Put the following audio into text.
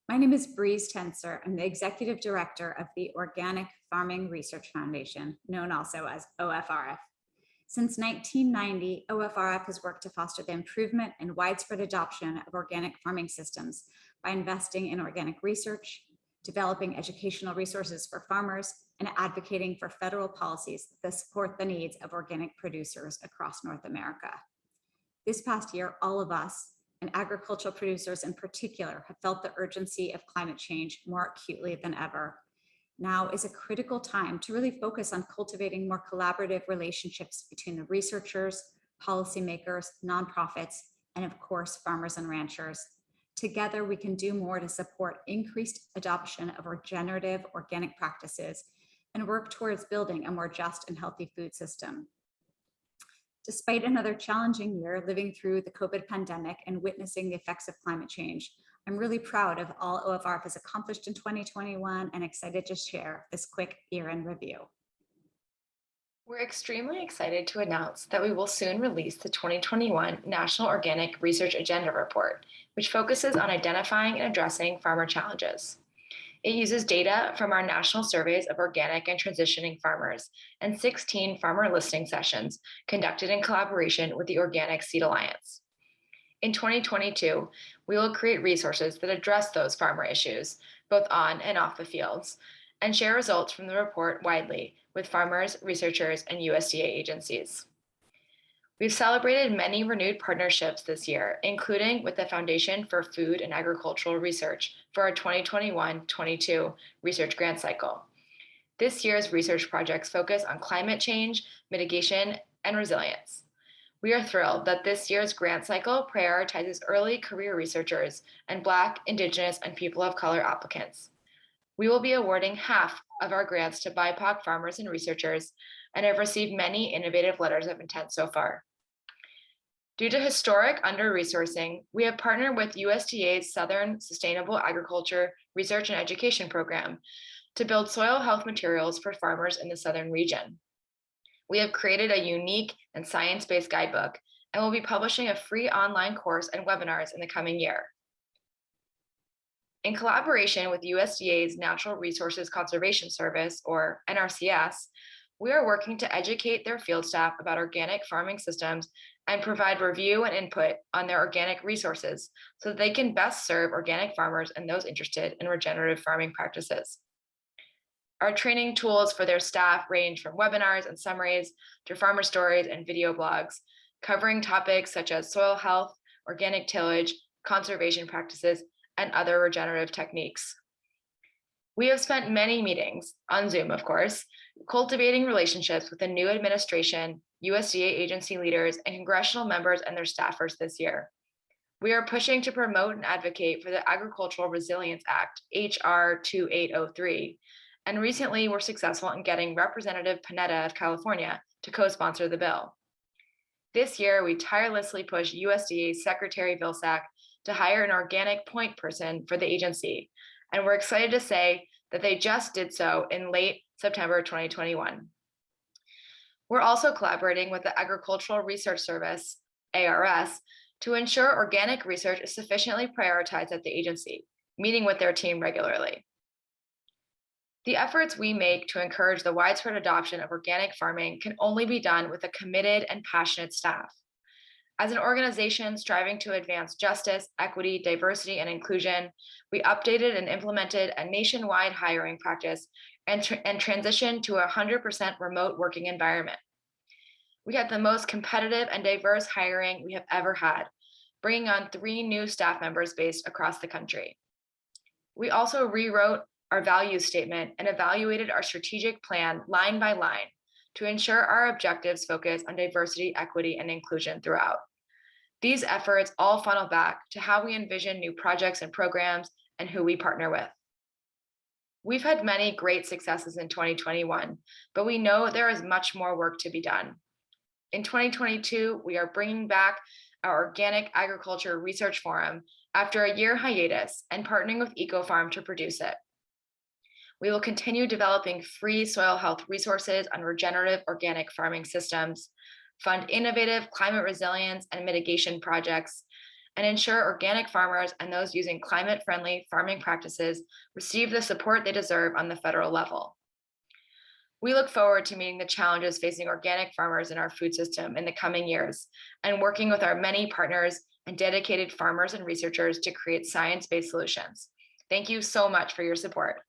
My name is Breeze Tenser. I'm the Executive Director of the Organic Farming Research Foundation, known also as OFRF. Since 1990, OFRF has worked to foster the improvement and widespread adoption of organic farming systems by investing in organic research, developing educational resources for farmers, and advocating for federal policies that support the needs of organic producers across North America. This past year, all of us, and agricultural producers in particular, have felt the urgency of climate change more acutely than ever. Now is a critical time to really focus on cultivating more collaborative relationships between the researchers, policymakers, nonprofits, and of course, farmers and ranchers. Together, we can do more to support increased adoption of regenerative organic practices and work towards building a more just and healthy food system. Despite another challenging year living through the COVID pandemic and witnessing the effects of climate change, I'm really proud of all OFRF has accomplished in 2021 and excited to share this quick year-end review. We're extremely excited to announce that we will soon release the 2021 National Organic Research Agenda Report, which focuses on identifying and addressing farmer challenges. It uses data from our national surveys of organic and transitioning farmers and 16 farmer listening sessions conducted in collaboration with the Organic Seed Alliance. In 2022, we will create resources that address those farmer issues, both on and off the fields, and share results from the report widely with farmers, researchers, and USDA agencies. We've celebrated many renewed partnerships this year, including with the Foundation for Food and Agricultural Research for our 2021-22 research grant cycle. This year's research projects focus on climate change, mitigation, and resilience. We are thrilled that this year's grant cycle prioritizes early career researchers and Black, Indigenous, and people of color applicants. We will be awarding half of our grants to BIPOC farmers and researchers and have received many innovative letters of intent so far. Due to historic under-resourcing, we have partnered with USDA's Southern Sustainable Agriculture Research and Education Program to build soil health materials for farmers in the Southern region. We have created a unique and science-based guidebook and will be publishing a free online course and webinars in the coming year. In collaboration with USDA's Natural Resources Conservation Service, or NRCS, we are working to educate their field staff about organic farming systems and provide review and input on their organic resources so that they can best serve organic farmers and those interested in regenerative farming practices. Our training tools for their staff range from webinars and summaries to farmer stories and video blogs, covering topics such as soil health, organic tillage, conservation practices, and other regenerative techniques. We have spent many meetings, on Zoom of course, cultivating relationships with the new administration, USDA agency leaders, and congressional members and their staffers this year. We are pushing to promote and advocate for the Agricultural Resilience Act, HR 2803, and recently were successful in getting Representative Panetta of California to co-sponsor the bill. This year, we tirelessly pushed USDA's Secretary Vilsack to hire an organic point person for the agency, and we're excited to say that they just did so in late September 2021. We're also collaborating with the Agricultural Research Service, ARS, to ensure organic research is sufficiently prioritized at the agency, meeting with their team regularly. The efforts we make to encourage the widespread adoption of organic farming can only be done with a committed and passionate staff. As an organization striving to advance justice, equity, diversity, and inclusion, we updated and implemented a nationwide hiring practice and transitioned to a 100% remote working environment. We had the most competitive and diverse hiring we have ever had, bringing on 3 new staff members based across the country. We also rewrote our values statement and evaluated our strategic plan line by line to ensure our objectives focus on diversity, equity, and inclusion throughout. These efforts all funnel back to how we envision new projects and programs and who we partner with. We've had many great successes in 2021, but we know there is much more work to be done. In 2022, we are bringing back our Organic Agriculture Research Forum after a year hiatus and partnering with EcoFarm to produce it. We will continue developing free soil health resources on regenerative organic farming systems, fund innovative climate resilience and mitigation projects, and ensure organic farmers and those using climate-friendly farming practices receive the support they deserve on the federal level. We look forward to meeting the challenges facing organic farmers in our food system in the coming years and working with our many partners and dedicated farmers and researchers to create science-based solutions. Thank you so much for your support.